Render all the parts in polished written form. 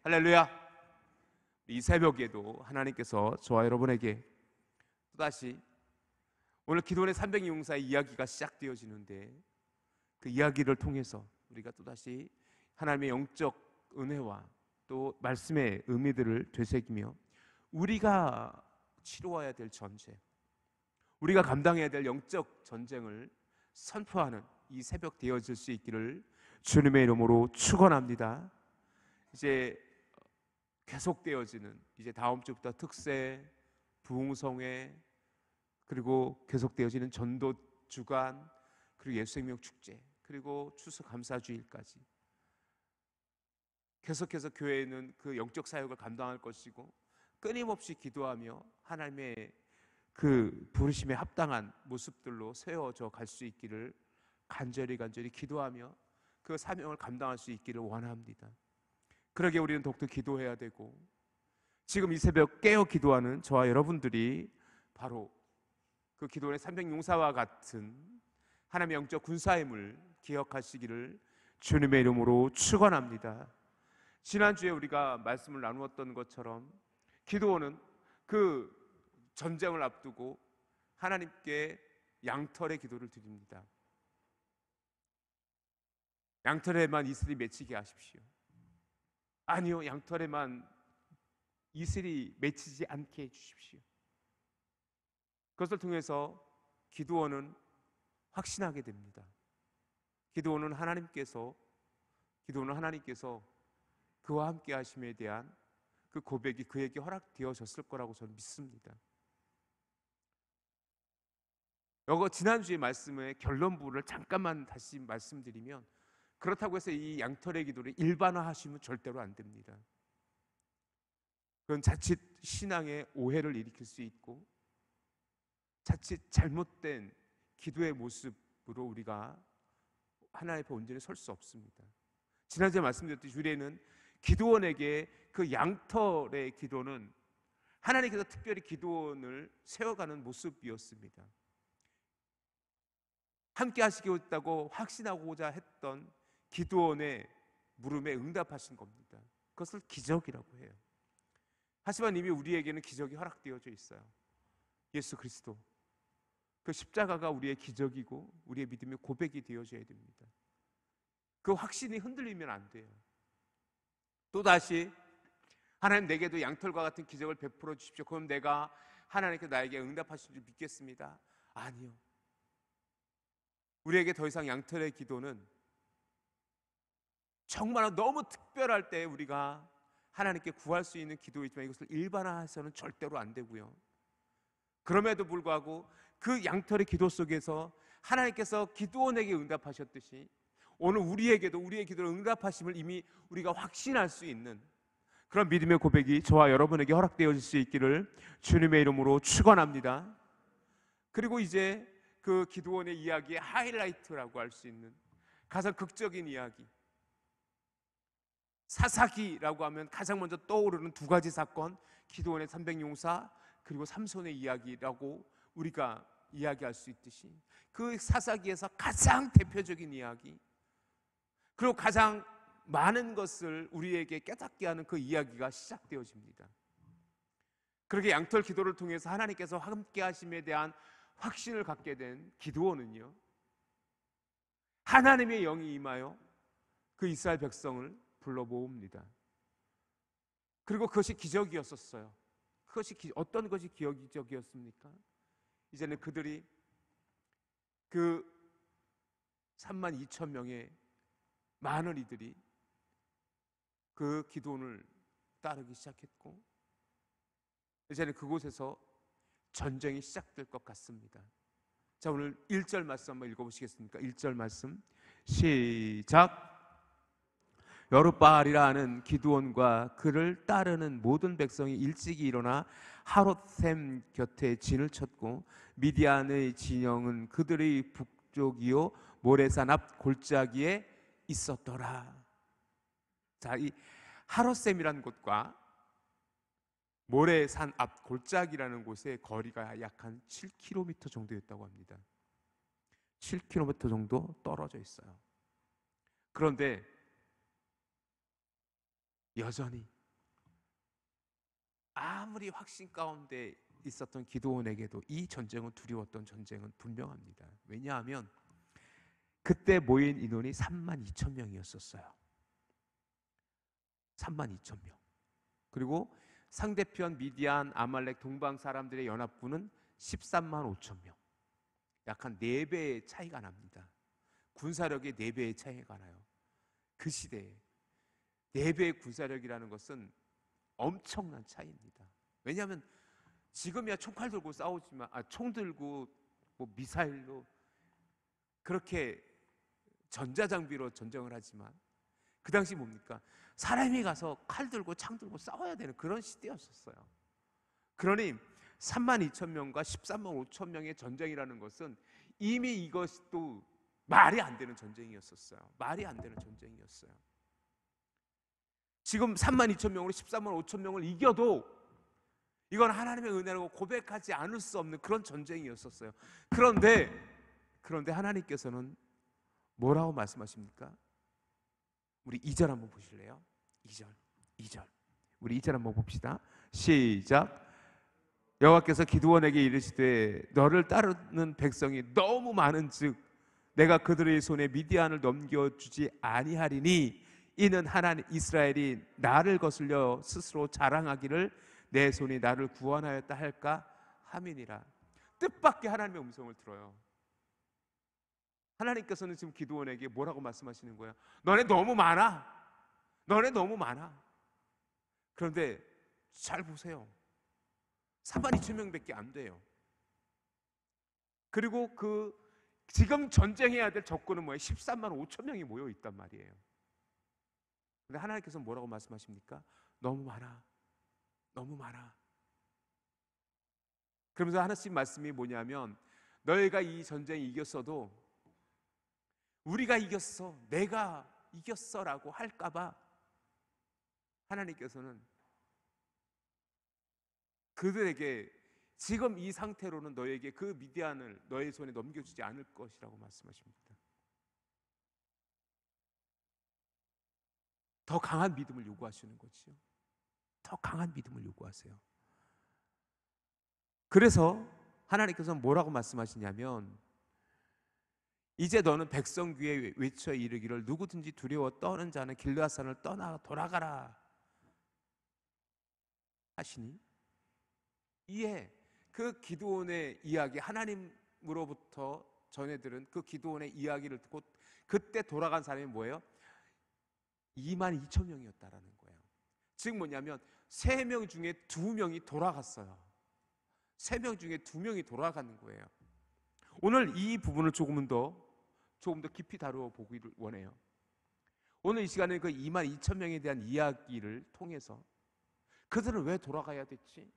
할렐루야. 이 새벽에도 하나님께서 저와 여러분에게 또다시 오늘 기도원의 300용사의 이야기가 시작되어지는데, 그 이야기를 통해서 우리가 또다시 하나님의 영적 은혜와 또 말씀의 의미들을 되새기며 우리가 치루어야 될 전쟁, 우리가 감당해야 될 영적 전쟁을 선포하는 이 새벽 되어질 수 있기를 주님의 이름으로 축원합니다. 이제 계속되어지는, 이제 다음 주부터 특세, 부흥성회, 그리고 계속되어지는 전도 주간, 그리고 예수생명 축제, 그리고 추수 감사주일까지 계속해서 교회는 그 영적 사역을 감당할 것이고, 끊임없이 기도하며 하나님의 그 부르심에 합당한 모습들로 세워져 갈 수 있기를 간절히 기도하며 그 사명을 감당할 수 있기를 원합니다. 그러게 우리는 더욱더 기도해야 되고, 지금 이 새벽 깨어 기도하는 저와 여러분들이 바로 그 기도원의 300용사와 같은 하나님의 영적 군사임을 기억하시기를 주님의 이름으로 축원합니다. 지난주에 우리가 말씀을 나누었던 것처럼 기도원은 그 전쟁을 앞두고 하나님께 양털의 기도를 드립니다. 양털에만 이슬이 맺히게 하십시오. 아니요, 양털에만 이슬이 맺히지 않게 해주십시오. 그것을 통해서 기도원은 확신하게 됩니다. 기도원은 하나님께서 그와 함께 하심에 대한 그 고백이 그에게 허락되어졌을 거라고 저는 믿습니다. 이거 지난주의 말씀의 결론부를 잠깐만 다시 말씀드리면, 그렇다고 해서 이 양털의 기도를 일반화하시면 절대로 안 됩니다. 그건 자칫 신앙의 오해를 일으킬 수 있고, 자칫 잘못된 기도의 모습으로 우리가 하나님 앞에 온전히 설 수 없습니다. 지난주에 말씀드렸듯이 유래는 기도원에게 그 양털의 기도는 하나님께서 특별히 기도원을 세워가는 모습이었습니다. 함께 하시겠다고 확신하고자 했던 기도원의 물음에 응답하신 겁니다. 그것을 기적이라고 해요. 하지만 이미 우리에게는 기적이 허락되어져 있어요. 예수 그리스도, 그 십자가가 우리의 기적이고 우리의 믿음의 고백이 되어져야 됩니다. 그 확신이 흔들리면 안 돼요. 또다시 하나님, 내게도 양털과 같은 기적을 베풀어 주십시오. 그럼 내가 하나님께 나에게 응답하실 줄 믿겠습니다. 아니요. 우리에게 더 이상 양털의 기도는 정말 너무 특별할 때 우리가 하나님께 구할 수 있는 기도이지만, 이것을 일반화해서는 절대로 안 되고요. 그럼에도 불구하고 그 양털의 기도 속에서 하나님께서 기도원에게 응답하셨듯이 오늘 우리에게도 우리의 기도를 응답하심을 이미 우리가 확신할 수 있는 그런 믿음의 고백이 저와 여러분에게 허락되어질 수 있기를 주님의 이름으로 축원합니다. 그리고 이제 그 기도원의 이야기의 하이라이트라고 할 수 있는 가장 극적인 이야기, 사사기라고 하면 가장 먼저 떠오르는 두 가지 사건, 기도원의 300용사 그리고 삼손의 이야기라고 우리가 이야기할 수 있듯이, 그 사사기에서 가장 대표적인 이야기, 그리고 가장 많은 것을 우리에게 깨닫게 하는 그 이야기가 시작되어집니다. 그렇게 양털 기도를 통해서 하나님께서 함께 하심에 대한 확신을 갖게 된 기드온은요, 하나님의 영이 임하여 그 이스라엘 백성을 불러 모읍니다. 그리고 그것이 기적이었었어요. 어떤 것이 기적이었습니까? 이제는 그들이 그 32,000명의 많은 이들이 그 기드온을 따르기 시작했고, 이제는 그곳에서 전쟁이 시작될 것 같습니다. 자, 오늘 1절 말씀 한번 읽어보시겠습니까? 1절 말씀 시작. 여룻바알이라 하는 기드온과 그를 따르는 모든 백성이 일찍이 일어나 하롯셈 곁에 진을 쳤고, 미디안의 진영은 그들의 북쪽이요 모레산 앞 골짜기에 있었더라. 자, 이 하롯셈이라는 곳과 모레산 앞 골짜기라는 곳의 거리가 약 한 7km 정도였다고 합니다. 7km 정도 떨어져 있어요. 그런데 여전히 아무리 확신 가운데 있었던 기드온에게도 이 전쟁은 두려웠던 전쟁은 분명합니다. 왜냐하면 그때 모인 인원이 32,000명이었었어요. 32,000명. 그리고 상대편 미디안, 아말렉, 동방 사람들의 연합군은 13만 5천 명. 약 한 4배의 차이가 납니다. 군사력의 4배의 차이가 나요. 그 시대에 4배의 군사력이라는 것은 엄청난 차이입니다. 왜냐하면 지금이야 총칼 들고 싸우지만, 총 들고 뭐 미사일로 그렇게 전자장비로 전쟁을 하지만 그 당시 뭡니까? 사람이 가서 칼 들고 창 들고 싸워야 되는 그런 시대였었어요. 그러니 32,000명과 13만 5천 명의 전쟁이라는 것은 이미 이것도 말이 안 되는 전쟁이었었어요. 말이 안 되는 전쟁이었어요. 지금 32,000명으로 13만 5천 명을 이겨도 이건 하나님의 은혜라고 고백하지 않을 수 없는 그런 전쟁이었었어요. 그런데 하나님께서는 뭐라고 말씀하십니까? 우리 2절 한번 보실래요? 2절. 우리 2절 한번 봅시다. 시작. 여호와께서 기드온에게 이르시되 너를 따르는 백성이 너무 많은즉 내가 그들의 손에 미디안을 넘겨주지 아니하리니 이는 하나님 이스라엘이 나를 거슬려 스스로 자랑하기를 내 손이 나를 구원하였다 할까 함이니라. 뜻밖의 하나님의 음성을 들어요. 하나님께서는 지금 기드온에게 뭐라고 말씀하시는 거예요? 너네 너무 많아. 너네 너무 많아. 그런데 잘 보세요. 42,000명밖에 안 돼요. 그리고 그 지금 전쟁해야 될 적군은 뭐예요? 13만 5천 명이 모여 있단 말이에요. 근데 하나님께서 뭐라고 말씀하십니까? 너무 많아. 너무 많아. 그러면서 하나님 말씀이 뭐냐면 너희가 이 전쟁에 이겼어도 우리가 이겼어, 내가 이겼어라고 할까봐 하나님께서는 그들에게 지금 이 상태로는 너에게 그 미디안을 너의 손에 넘겨주지 않을 것이라고 말씀하십니다. 더 강한 믿음을 요구하시는 거지요. 더 강한 믿음을 요구하세요. 그래서 하나님께서는 뭐라고 말씀하시냐면 이제 너는 백성 귀에 외쳐 이르기를 누구든지 두려워 떠는 자는 길르앗산을 떠나 돌아가라 하시니 이에 그 기드온의 이야기, 하나님으로부터 전해들은 그 기드온의 이야기를 듣고 그때 돌아간 사람이 뭐예요? 22,000명이었다라는 거예요. 즉 뭐냐면 3명 중에 2명이 돌아갔어요. 3명 중에 2명이 돌아가는 거예요. 오늘 이 부분을 조금 더 깊이 다루어 보기를 원해요. 오늘 이 시간에 그 22,000명에 대한 이야기를 통해서 그들은 왜 돌아가야 됐지?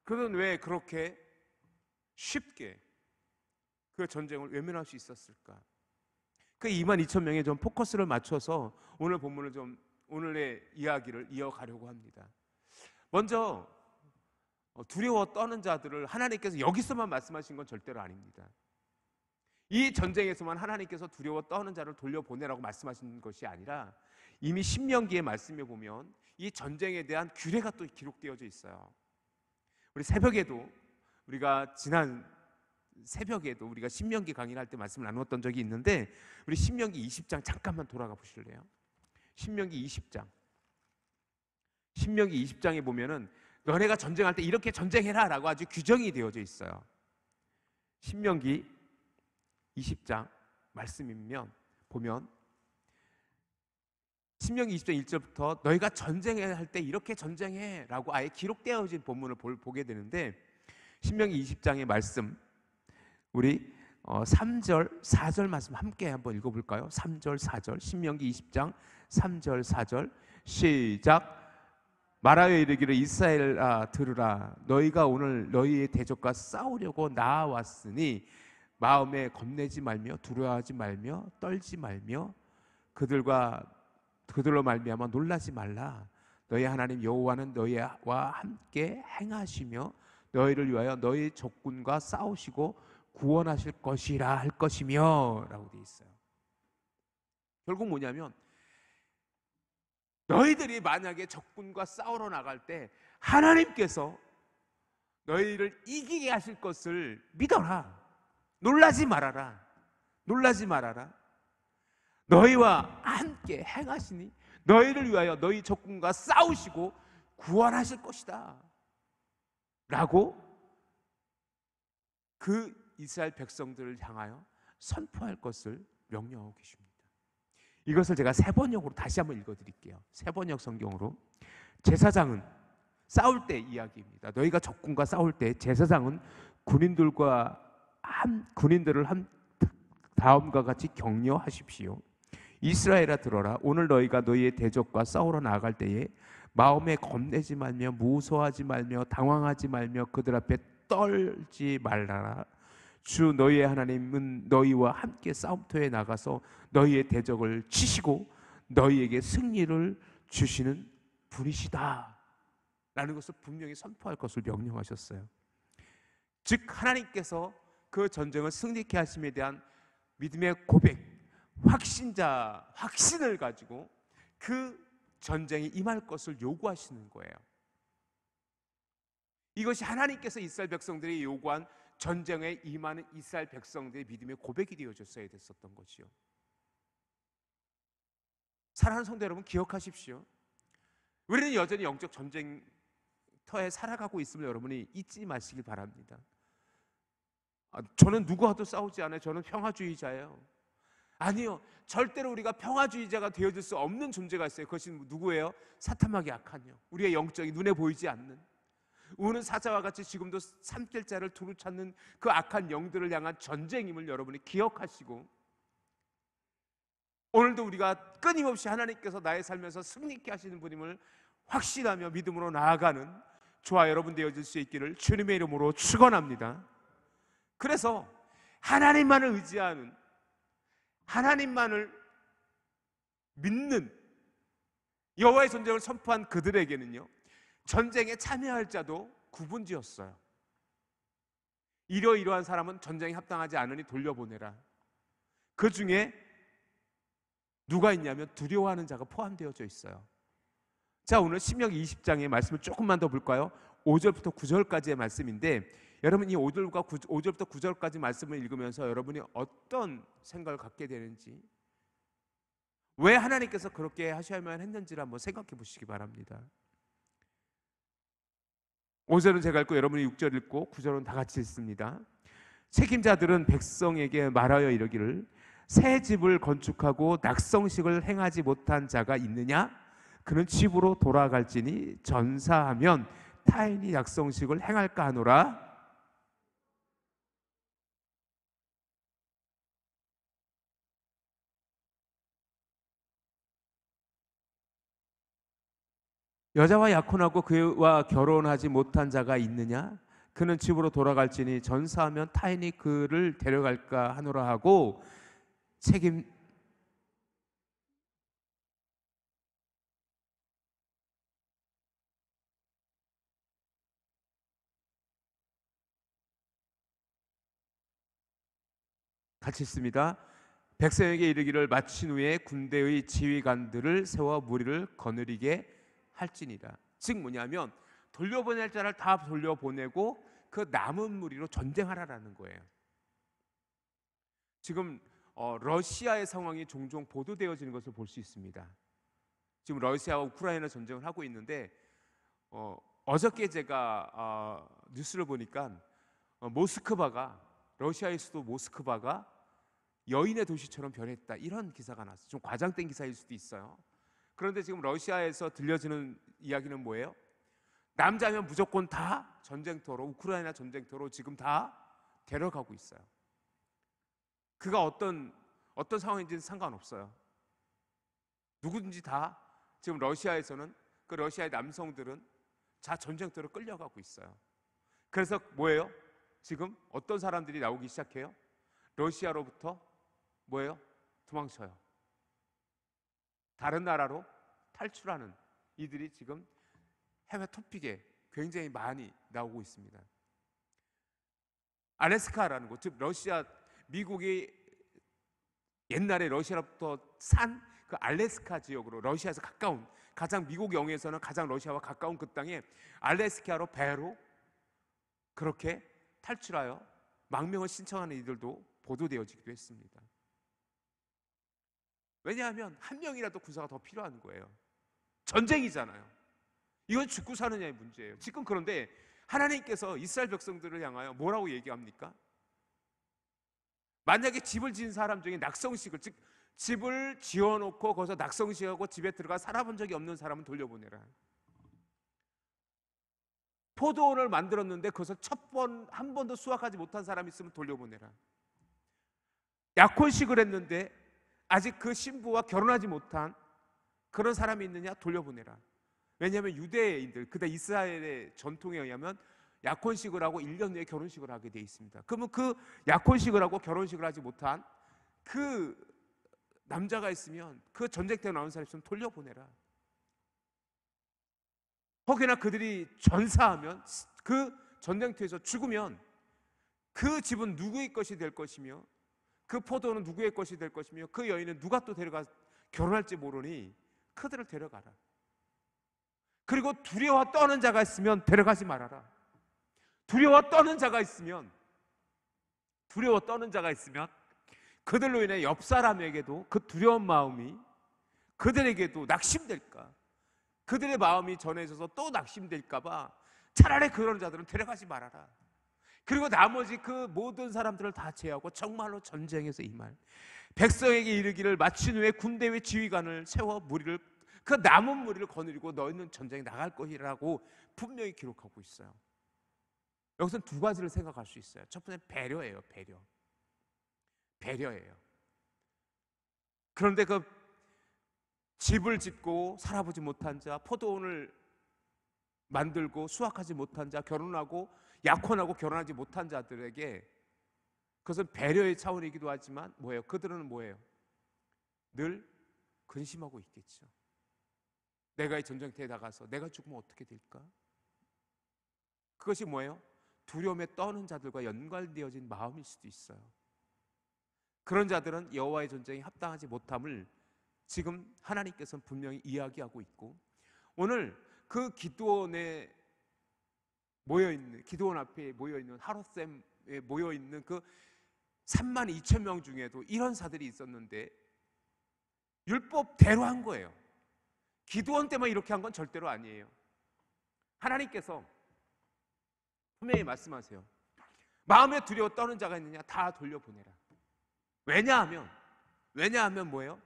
그들은 왜 그렇게 쉽게 그 전쟁을 외면할 수 있었을까? 그 22,000명에 좀 포커스를 맞춰서 오늘 본문을 좀 오늘의 이야기를 이어가려고 합니다. 먼저 두려워 떠는 자들을 하나님께서 여기서만 말씀하신 건 절대로 아닙니다. 이 전쟁에서만 하나님께서 두려워 떠는 자를 돌려보내라고 말씀하신 것이 아니라 이미 신명기의 말씀에 보면 이 전쟁에 대한 규례가 또 기록되어져 있어요. 우리 새벽에도 우리가 지난 새벽에도 우리가 신명기 강의를 할 때 말씀을 나누었던 적이 있는데 우리 신명기 20장 잠깐만 돌아가 보실래요? 신명기 20장. 신명기 20장에 보면은 너네가 전쟁할 때 이렇게 전쟁해라 라고 아주 규정이 되어져 있어요. 신명기 20장 말씀이면 보면 신명기 20장 1절부터 너희가 전쟁할 때 이렇게 전쟁해 라고 아예 기록되어진 본문을 보게 되는데 신명기 20장의 말씀 우리 3절 4절 말씀 함께 한번 읽어볼까요? 3절 4절 신명기 20장 3절 4절 시작. 말하여 이르기를 이스라엘아 들으라 너희가 오늘 너희의 대적과 싸우려고 나아왔으니 마음에 겁내지 말며 두려워하지 말며 떨지 말며 그들로 말미암아 놀라지 말라. 너희 하나님 여호와는 너희와 함께 행하시며 너희를 위하여 너희 적군과 싸우시고 구원하실 것이라 할 것이며 라고 되어 있어요. 결국 뭐냐면 너희들이 만약에 적군과 싸우러 나갈 때 하나님께서 너희를 이기게 하실 것을 믿어라. 놀라지 말아라. 놀라지 말아라. 너희와 함께 행하시니 너희를 위하여 너희 적군과 싸우시고 구원하실 것이다 라고 그 이스라엘 백성들을 향하여 선포할 것을 명령하고 계십니다. 이것을 제가 세번역으로 다시 한번 읽어드릴게요. 세번역 성경으로. 제사장은 싸울 때 이야기입니다. 너희가 적군과 싸울 때 제사장은 군인들을 다음과 같이 격려하십시오. 이스라엘아 들어라. 오늘 너희가 너희의 대적과 싸우러 나아갈 때에 마음에 겁내지 말며 무서워하지 말며 당황하지 말며 그들 앞에 떨지 말라라. 주 너희의 하나님은 너희와 함께 싸움터에 나가서 너희의 대적을 치시고 너희에게 승리를 주시는 분이시다 라는 것을 분명히 선포할 것을 명령하셨어요. 즉 하나님께서 그 전쟁을 승리케 하심에 대한 믿음의 고백, 확신을 가지고 그 전쟁에 임할 것을 요구하시는 거예요. 이것이 하나님께서 이스라엘 백성들이 요구한 전쟁에 임하는 이스라엘 백성들의 믿음의 고백이 되어졌어야 됐었던 것이요. 사랑하는 성도 여러분, 기억하십시오. 우리는 여전히 영적 전쟁터에 살아가고 있음을 여러분이 잊지 마시길 바랍니다. 저는 누구와도 싸우지 않아요. 저는 평화주의자예요. 아니요, 절대로 우리가 평화주의자가 되어줄 수 없는 존재가 있어요. 그것이 누구예요? 사탐하게 악한 영, 우리의 영적인 눈에 보이지 않는, 우는 사자와 같이 지금도 삼킬 자를 두루 찾는 그 악한 영들을 향한 전쟁임을 여러분이 기억하시고, 오늘도 우리가 끊임없이 하나님께서 나의 삶에서 승리케 하시는 분임을 확신하며 믿음으로 나아가는 저와 여러분 되어질 수 있기를 주님의 이름으로 축원합니다. 그래서 하나님만을 의지하는, 하나님만을 믿는 여호와의 전쟁을 선포한 그들에게는요, 전쟁에 참여할 자도 구분지었어요. 이러이러한 사람은 전쟁에 합당하지 않으니 돌려보내라. 그 중에 누가 있냐면 두려워하는 자가 포함되어져 있어요. 자, 오늘 신명기 20장의 말씀을 조금만 더 볼까요? 5절부터 9절까지의 말씀인데, 여러분 이 5절부터 9절까지 말씀을 읽으면서 여러분이 어떤 생각을 갖게 되는지, 왜 하나님께서 그렇게 하셔야만 했는지를 한번 생각해 보시기 바랍니다. 5절은 제가 읽고 여러분이 6절 읽고 9절은 다 같이 읽습니다. 책임자들은 백성에게 말하여 이르기를, 새 집을 건축하고 낙성식을 행하지 못한 자가 있느냐? 그는 집으로 돌아갈지니 전사하면 타인이 낙성식을 행할까 하노라. 여자와 약혼하고 그와 결혼하지 못한 자가 있느냐? 그는 집으로 돌아갈지니 전사하면 타인이 그를 데려갈까 하노라 하고, 같이 있습니다. 백성에게 이르기를, 마친 후에 군대의 지휘관들을 세워 무리를 거느리게 할지니라. 즉 뭐냐면 돌려보낼 자를 다 돌려보내고 그 남은 무리로 전쟁하라라는 거예요. 지금 러시아의 상황이 종종 보도되어지는 것을 볼 수 있습니다. 지금 러시아와 우크라이나 전쟁을 하고 있는데, 어저께 제가 뉴스를 보니까 모스크바가, 러시아의 수도 모스크바가 여인의 도시처럼 변했다, 이런 기사가 났어요. 좀 과장된 기사일 수도 있어요. 그런데 지금 러시아에서 들려지는 이야기는 뭐예요? 남자면 무조건 다 전쟁터로, 우크라이나 전쟁터로 지금 다 데려가고 있어요. 그가 어떤 상황인지는 상관없어요. 누구든지 다 지금 러시아에서는, 그 러시아의 남성들은 자 전쟁터로 끌려가고 있어요. 그래서 뭐예요? 지금 어떤 사람들이 나오기 시작해요? 러시아로부터 뭐예요? 도망쳐요. 다른 나라로 탈출하는 이들이 지금 해외 토픽에 굉장히 많이 나오고 있습니다. 알래스카라는 곳, 즉 러시아, 미국이 옛날에 러시아로부터 산 그 알래스카 지역으로, 러시아에서 가까운 가장 미국 영해에서는 가장 러시아와 가까운 그 땅에 알래스카로 배로 그렇게 탈출하여 망명을 신청하는 이들도 보도되어지기도 했습니다. 왜냐하면 한 명이라도 군사가 더 필요한 거예요. 전쟁이잖아요. 이건 죽고 사느냐의 문제예요. 지금 그런데 하나님께서 이스라엘 백성들을 향하여 뭐라고 얘기합니까? 만약에 집을 지은 사람 중에 낙성식을, 즉 집을 지어놓고 거기서 낙성식하고 집에 들어가 살아본 적이 없는 사람은 돌려보내라. 포도원을 만들었는데 거기서 한 번도 수확하지 못한 사람이 있으면 돌려보내라. 약혼식을 했는데 아직 그 신부와 결혼하지 못한 그런 사람이 있느냐? 돌려보내라. 왜냐하면 유대인들, 그때 이스라엘의 전통에 의하면 약혼식을 하고 1년 내에 결혼식을 하게 돼 있습니다. 그러면 그 약혼식을 하고 결혼식을 하지 못한 그 남자가 있으면, 그 전쟁터에 나온 사람이 있으면 돌려보내라. 혹여나 그들이 전사하면, 그 전쟁터에서 죽으면 그 집은 누구의 것이 될 것이며, 그 포도는 누구의 것이 될 것이며, 그 여인은 누가 또 데려가 결혼할지 모르니 그들을 데려가라. 그리고 두려워 떠는 자가 있으면 데려가지 말아라. 두려워 떠는 자가 있으면 그들로 인해 옆 사람에게도 그 두려운 마음이 그들에게도 낙심될까, 그들의 마음이 전해져서 또 낙심될까 봐 차라리 그런 자들은 데려가지 말아라. 그리고 나머지 그 모든 사람들을 다 제하고 정말로 전쟁에서 임할 백성에게 이르기를 마친 후에 군대의 지휘관을 세워 그 남은 무리를 거느리고 너희는 전쟁에 나갈 것이라고 분명히 기록하고 있어요. 여기서는 두 가지를 생각할 수 있어요. 첫 번째는 배려예요. 배려예요. 그런데 그 집을 짓고 살아보지 못한 자, 포도원을 만들고 수확하지 못한 자, 결혼하고 약혼하고 결혼하지 못한 자들에게 그것은 배려의 차원이기도 하지만 뭐예요? 그들은 뭐예요? 늘 근심하고 있겠죠. 내가 이 전쟁터에 나가서 내가 죽으면 어떻게 될까? 그것이 뭐예요? 두려움에 떠는 자들과 연관되어진 마음일 수도 있어요. 그런 자들은 여호와의 전쟁에 합당하지 못함을 지금 하나님께서는 분명히 이야기하고 있고, 오늘 그 기드온 앞에 모여있는 하롯셈에 모여있는 그 32,000명 중에도 이런 사들이 있었는데 율법대로 한 거예요. 기드온 때만 이렇게 한 건 절대로 아니에요. 하나님께서 분명히 말씀하세요. 마음에 두려워 떠는 자가 있느냐? 다 돌려보내라. 왜냐하면 뭐예요?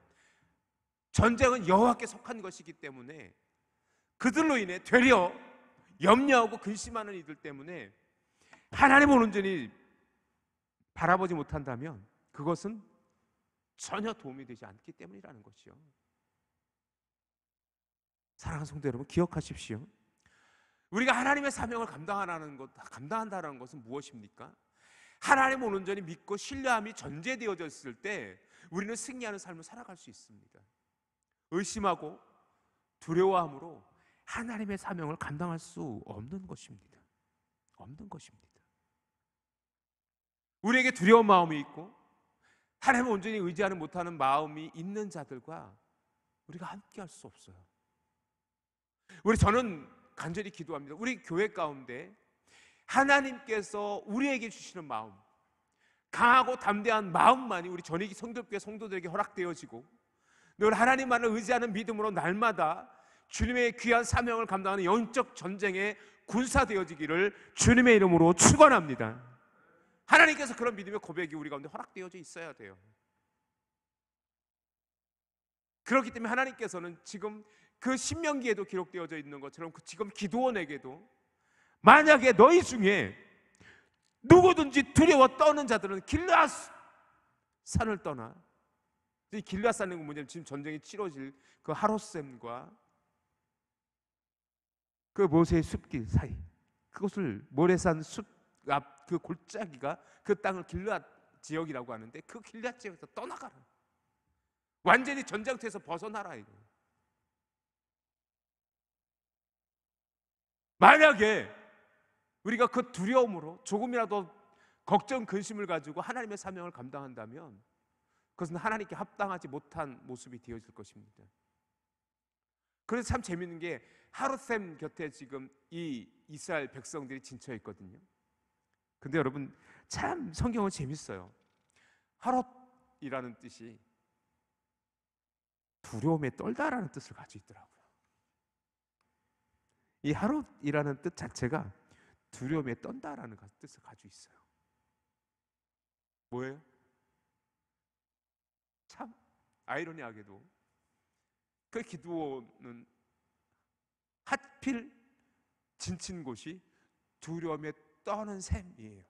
전쟁은 여호와께 속한 것이기 때문에 그들로 인해 되려 염려하고 근심하는 이들 때문에 하나님을 온전히 바라보지 못한다면 그것은 전혀 도움이 되지 않기 때문이라는 것이요. 사랑하는 성도 여러분, 기억하십시오. 우리가 하나님의 사명을 감당한다는 것은 무엇입니까? 하나님을 온전히 믿고 신뢰함이 전제되어졌을 때 우리는 승리하는 삶을 살아갈 수 있습니다. 의심하고 두려워함으로 하나님의 사명을 감당할 수 없는 것입니다. 우리에게 두려운 마음이 있고 하나님을 온전히 의지하는 못하는 마음이 있는 자들과 우리가 함께 할 수 없어요. 저는 간절히 기도합니다. 우리 교회 가운데 하나님께서 우리에게 주시는 마음, 강하고 담대한 마음만이 우리 전익이 성도교회 성도들에게 허락되어지고 늘 하나님만을 의지하는 믿음으로 날마다 주님의 귀한 사명을 감당하는 영적 전쟁에 군사되어지기를 주님의 이름으로 축원합니다. 하나님께서 그런 믿음의 고백이 우리 가운데 허락되어져 있어야 돼요. 그렇기 때문에 하나님께서는 지금 그 신명기에도 기록되어져 있는 것처럼 지금 기드온에게도 만약에 너희 중에 누구든지 두려워 떠는 자들은 길르앗 산을 떠나, 이 길르앗 산은 뭐냐면 지금 전쟁이 치러질 그 하롯셈과 그 모세의 숲길 사이, 그것을 모래산 숲 앞 그 골짜기가 그 땅을 길르앗 지역이라고 하는데 그 길르앗 지역에서 떠나가라. 완전히 전쟁터에서 벗어나라. 이거. 만약에 우리가 그 두려움으로 조금이라도 걱정, 근심을 가지고 하나님의 사명을 감당한다면 그것은 하나님께 합당하지 못한 모습이 되어질 것입니다. 그래서 참 재밌는 게 하룻샘 곁에 지금 이 이스라엘 백성들이 진쳐 있거든요. 근데 여러분 참 성경은 재밌어요. 하롯이라는 뜻이 두려움에 떨다라는 뜻을 가지고 있더라고요. 이 하롯이라는 뜻 자체가 두려움에 떤다라는 뜻을 가지고 있어요. 뭐예요? 참 아이러니하게도 그 기드온은 하필 진친 곳이 두려움에 떠는 셈이에요.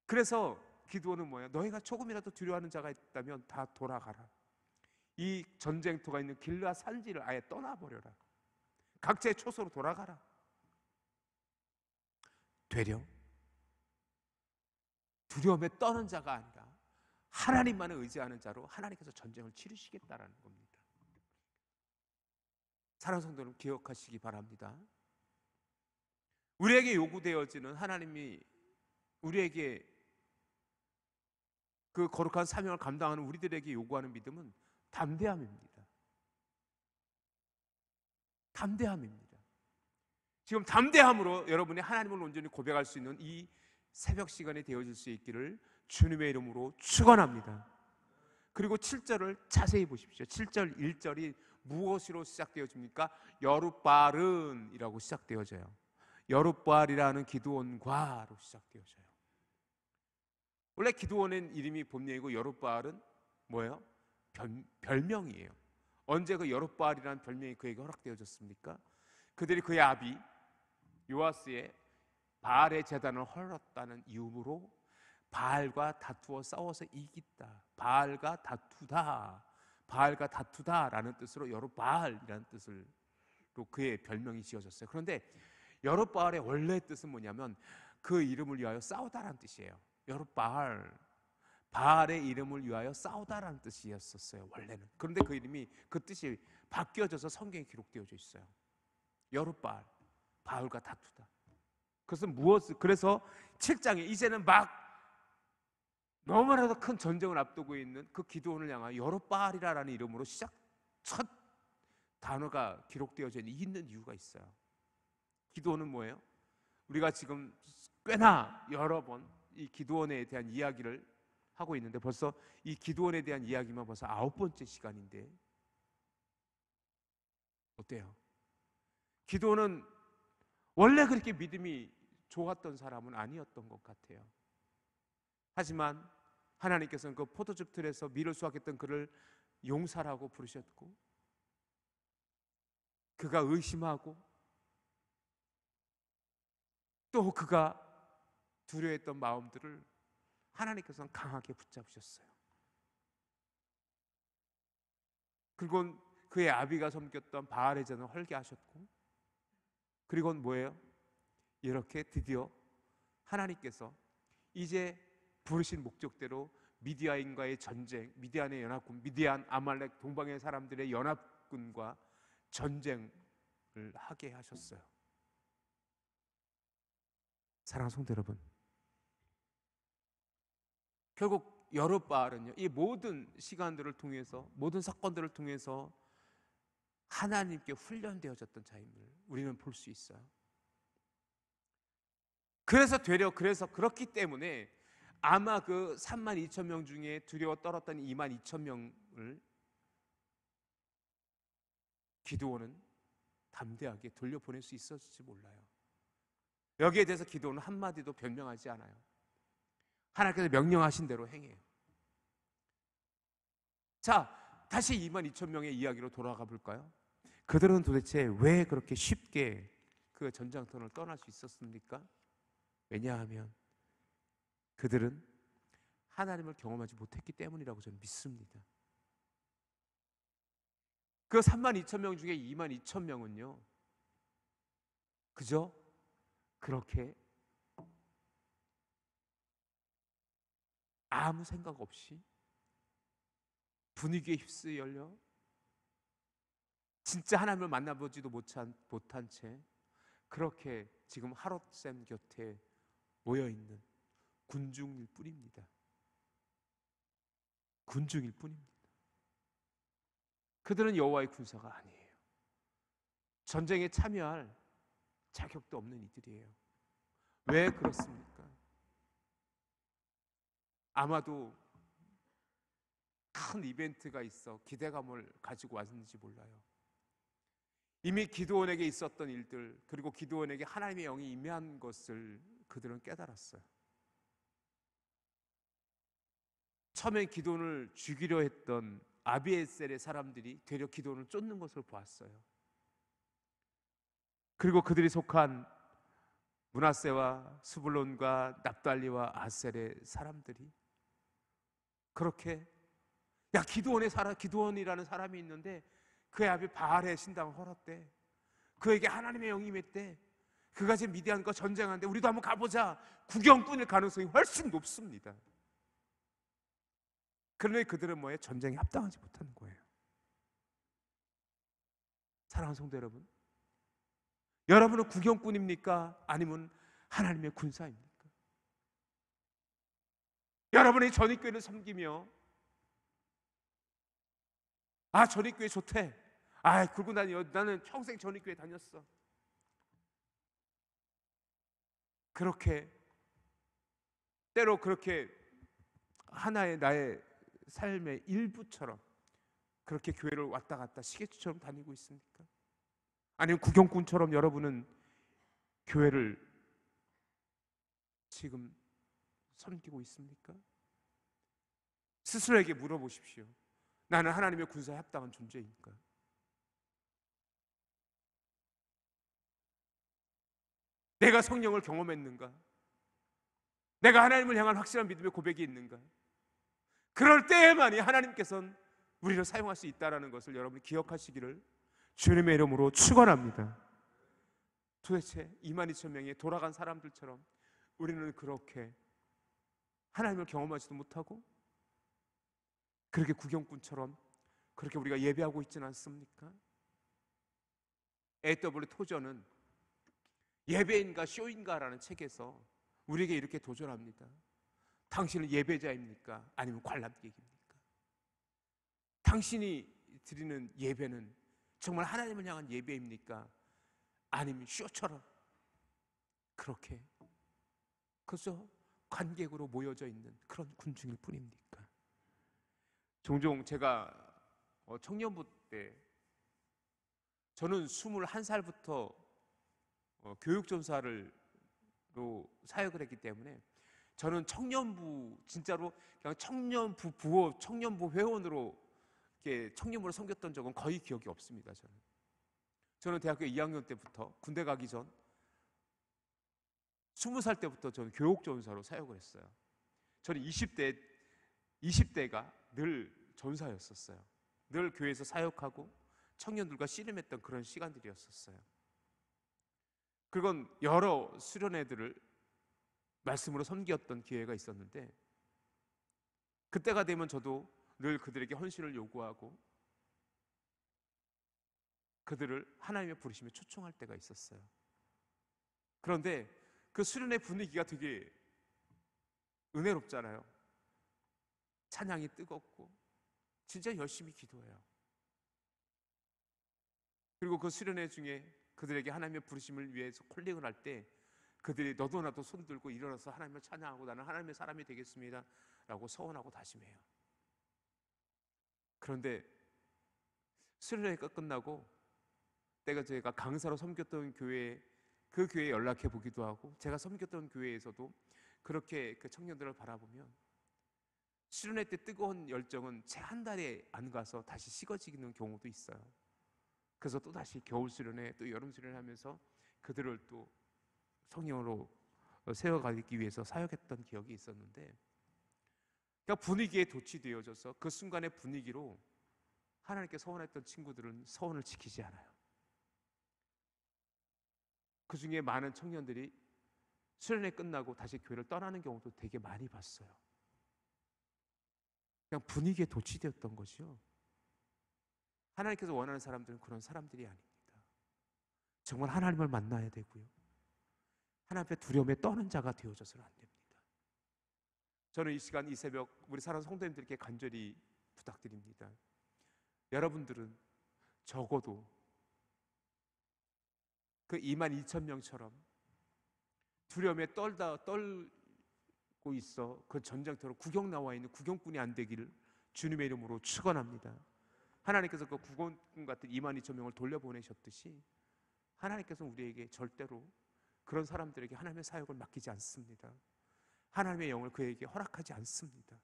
그래서 기드온은 뭐예요? 너희가 조금이라도 두려워하는 자가 있다면 다 돌아가라. 이 전쟁터가 있는 길르앗 산지를 아예 떠나버려라. 각자의 초소로 돌아가라. 되려 두려움에 떠는 자가 아니라 하나님만을 의지하는 자로 하나님께서 전쟁을 치르시겠다라는 겁니다. 사랑하는 성도 여러분, 기억하시기 바랍니다. 우리에게 요구되어지는, 하나님이 우리에게 그 거룩한 사명을 감당하는 우리들에게 요구하는 믿음은 담대함입니다. 담대함입니다. 지금 담대함으로 여러분이 하나님을 온전히 고백할 수 있는 이 새벽 시간이 되어질 수 있기를 주님의 이름으로 축원합니다. 그리고 7절을 자세히 보십시오. 7절 1절이 무엇으로 시작되어집니까? 여룻바알은이라고 시작되어져요. 여룻바알이라는 기드온과로 시작되어져요. 원래 기드온의 이름이 본명이고 여룻바알은 뭐예요? 별명이에요. 언제 그 여룻바알이라는 별명이 그에게 허락되어졌습니까? 그들이 그의 아비 요아스의 바알의 제단을 헐었다는 이유로 바알과 다투어 싸워서 이기다, 바알과 다투다, 바알과 다투다라는 뜻으로 여룻바알이라는 뜻으로 그의 별명이 지어졌어요. 그런데 여룻바알의 원래 뜻은 뭐냐면 그 이름을 위하여 싸우다라는 뜻이에요. 여룻바알, 바알의 이름을 위하여 싸우다라는 뜻이었었어요, 원래는. 그런데 그 이름이, 그 뜻이 바뀌어져서 성경에 기록되어져 있어요. 여룻바알, 바알과 다투다. 그래서 7장에 이제는 막 너무나도 큰 전쟁을 앞두고 있는 그 기드온을 향하여 여룻바알이라는 이름으로 첫 단어가 기록되어져 있는 이유가 있어요. 기드온은 뭐예요? 우리가 지금 꽤나 여러 번 이 기드온에 대한 이야기를 하고 있는데 벌써 이 기드온에 대한 이야기만 벌써 9번째 시간인데 어때요? 기드온은 원래 그렇게 믿음이 좋았던 사람은 아니었던 것 같아요. 하지만 하나님께서는 그 포도즙 틀에서 밀을 수확했던 그를 용사라고 부르셨고, 그가 의심하고 또 그가 두려워했던 마음들을 하나님께서는 강하게 붙잡으셨어요. 그리고 그의 아비가 섬겼던 바알의 전을 헐게 하셨고, 그리고는 뭐예요? 이렇게 드디어 하나님께서 이제 부르신 목적대로 미디안과의 전쟁, 미디안의 연합군, 미디안, 아말렉, 동방의 사람들의 연합군과 전쟁을 하게 하셨어요. 사랑하는 성도 여러분, 결국 여룻바알은요, 이 모든 시간들을 통해서, 모든 사건들을 통해서 하나님께 훈련되어졌던 자임을 우리는 볼 수 있어요. 그래서 그렇기 때문에 아마 그 32,000명 중에 두려워 떨었던 22,000명을 기드온은 담대하게 돌려보낼 수 있었을지 몰라요. 여기에 대해서 기드온은 한마디도 변명하지 않아요. 하나님께서 명령하신 대로 행해요. 자, 다시 22,000명의 이야기로 돌아가 볼까요? 그들은 도대체 왜 그렇게 쉽게 그 전장터를 떠날 수 있었습니까? 왜냐하면 그들은 하나님을 경험하지 못했기 때문이라고 저는 믿습니다. 그 32,000명 중에 22,000명은요 그저 그렇게 아무 생각 없이 분위기에 휩쓸려 진짜 하나님을 만나보지도 못한 채 그렇게 지금 하롯샘 곁에 모여있는 군중일 뿐입니다. 군중일 뿐입니다. 그들은 여호와의 군사가 아니에요. 전쟁에 참여할 자격도 없는 이들이에요. 왜 그렇습니까? 아마도 큰 이벤트가 있어 기대감을 가지고 왔는지 몰라요. 이미 기드온에게 있었던 일들, 그리고 기드온에게 하나님의 영이 임한 것을 그들은 깨달았어요. 처음엔 기드온을 죽이려 했던 아비에셀의 사람들이 되려 기드온을 쫓는 것을 보았어요. 그리고 그들이 속한 므낫세와 스불론과 납달리와 아셀의 사람들이 그렇게, 야, 기드온이라는 사람이 있는데 그의 아비 바알의 신당을 헐었대. 그에게 하나님의 영이 임했대. 그가 지금 미디안과 전쟁하는데 우리도 한번 가보자. 구경꾼일 가능성이 훨씬 높습니다. 그러나 그들은 뭐에 전쟁에 합당하지 못하는 거예요. 사랑하는 성도 여러분, 여러분은 구경꾼입니까? 아니면 하나님의 군사입니까? 여러분이 전입교회를 섬기며 전입교회 좋대. 그리고 나는 평생 전입교회 다녔어. 그렇게 때로 그렇게 하나의 나의 삶의 일부처럼 그렇게 교회를 왔다 갔다 시계추처럼 다니고 있습니까? 아니면 구경꾼처럼 여러분은 교회를 지금 섬기고 있습니까? 스스로에게 물어보십시오. 나는 하나님의 군사에 합당한 존재입니까? 내가 성령을 경험했는가? 내가 하나님을 향한 확실한 믿음의 고백이 있는가? 그럴 때에만이 하나님께서는 우리를 사용할 수 있다는 것을 여러분이 기억하시기를 주님의 이름으로 축원합니다. 도대체 22,000명의 돌아간 사람들처럼 우리는 그렇게 하나님을 경험하지도 못하고 그렇게 구경꾼처럼 그렇게 우리가 예배하고 있지는 않습니까? A.W. 토저는 예배인가 쇼인가라는 책에서 우리에게 이렇게 도전합니다. 당신은 예배자입니까? 아니면 관람객입니까? 당신이 드리는 예배는 정말 하나님을 향한 예배입니까? 아니면 쇼처럼 그렇게 그저 관객으로 모여져 있는 그런 군중일 뿐입니까? 종종 제가 청년부 때, 저는 21살부터 교육전사로 사역을 했기 때문에 저는 청년부, 진짜로 그냥 청년부 부호, 청년부 회원으로 이렇게 청년부를 섬겼던 적은 거의 기억이 없습니다. 저는 대학교 2학년 때부터, 군대 가기 전 20살 때부터 저는 교육전사로 사역을 했어요. 저는 20대가 늘 전사였었어요. 늘 교회에서 사역하고 청년들과 씨름했던 그런 시간들이었었어요. 그건 여러 수련회들을 말씀으로 섬겼던 기회가 있었는데, 그때가 되면 저도 늘 그들에게 헌신을 요구하고 그들을 하나님의 부르심에 초청할 때가 있었어요. 그런데 그 수련회 분위기가 되게 은혜롭잖아요. 찬양이 뜨겁고 진짜 열심히 기도해요. 그리고 그 수련회 중에 그들에게 하나님의 부르심을 위해서 콜링을 할 때 그들이 너도 나도 손 들고 일어나서 하나님을 찬양하고 나는 하나님의 사람이 되겠습니다 라고 서원하고 다짐해요. 그런데 수련회가 끝나고 제가 강사로 섬겼던 그 교회에 연락해 보기도 하고, 제가 섬겼던 교회에서도 그렇게 그 청년들을 바라보면 수련회 때 뜨거운 열정은 채 한 달에 안 가서 다시 식어지는 경우도 있어요. 그래서 또 다시 겨울 수련회, 또 여름 수련회 하면서 그들을 또 성령으로 세워가기 위해서 사역했던 기억이 있었는데, 그러니까 분위기에 도취되어져서 그 순간의 분위기로 하나님께 서원했던 친구들은 서원을 지키지 않아요. 그 중에 많은 청년들이 수련회 끝나고 다시 교회를 떠나는 경우도 되게 많이 봤어요. 그냥 분위기에 도취되었던 것이요. 하나님께서 원하는 사람들은 그런 사람들이 아닙니다. 정말 하나님을 만나야 되고요. 하나님 앞에 두려움에 떠는 자가 되어져서는 안 됩니다. 저는 이 시간, 이 새벽 우리 사랑하는 성도님들께 간절히 부탁드립니다. 여러분들은 적어도 그 22,000명처럼 두려움에 떨고 있어 그 전쟁터로 구경 나와 있는 구경꾼이 안 되기를 주님의 이름으로 축원합니다. 하나님께서 그 구경꾼 같은 22,000명을 돌려보내셨듯이 하나님께서 우리에게 절대로 그런 사람들에게 하나님의 사역을 맡기지 않습니다. 하나님의 영을 그에게 허락하지 않습니다.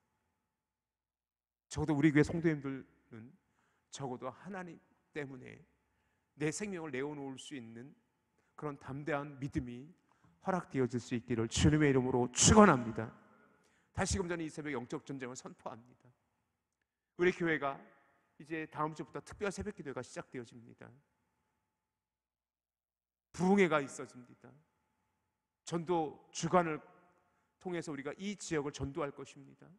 적어도 우리 교회 성도님들은 적어도 하나님 때문에 내 생명을 내어놓을 수 있는 그런 담대한 믿음이 허락되어질 수 있기를 주님의 이름으로 축원합니다. 다시금 저는 이 새벽 영적 전쟁을 선포합니다. 우리 교회가 이제 다음 주부터 특별 새벽 기도회가 시작되어집니다. 부흥회가 있어집니다. 전도 주간을 통해서 우리가 이 지역을 전도할 것입니다.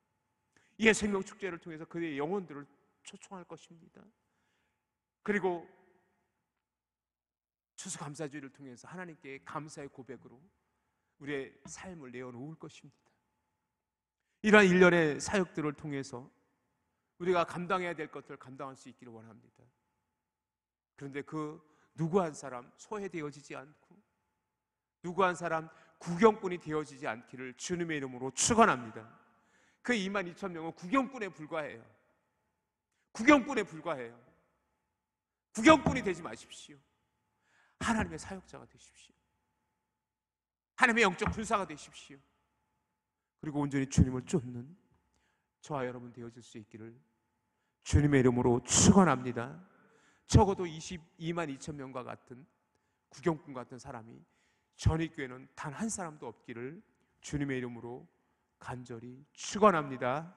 이해 생명 축제를 통해서 그의 영혼들을 초청할 것입니다. 그리고 추수감사주의를 통해서 하나님께 감사의 고백으로 우리의 삶을 내어놓을 것입니다. 이러한 일련의 사역들을 통해서 우리가 감당해야 될 것들을 감당할 수 있기를 원합니다. 그런데 그 누구 한 사람 소외되어지지 않고 누구 한 사람 구경꾼이 되어지지 않기를 주님의 이름으로 축원합니다. 그 22,000명은 구경꾼에 불과해요. 구경꾼에 불과해요. 구경꾼이 되지 마십시오. 하나님의 사역자가 되십시오. 하나님의 영적 군사가 되십시오. 그리고 온전히 주님을 쫓는 저와 여러분 되어질 수 있기를 주님의 이름으로 축원합니다. 적어도 22,000명과 같은 구경꾼 같은 사람이 전입교회는 단 한 사람도 없기를 주님의 이름으로 간절히 축원합니다.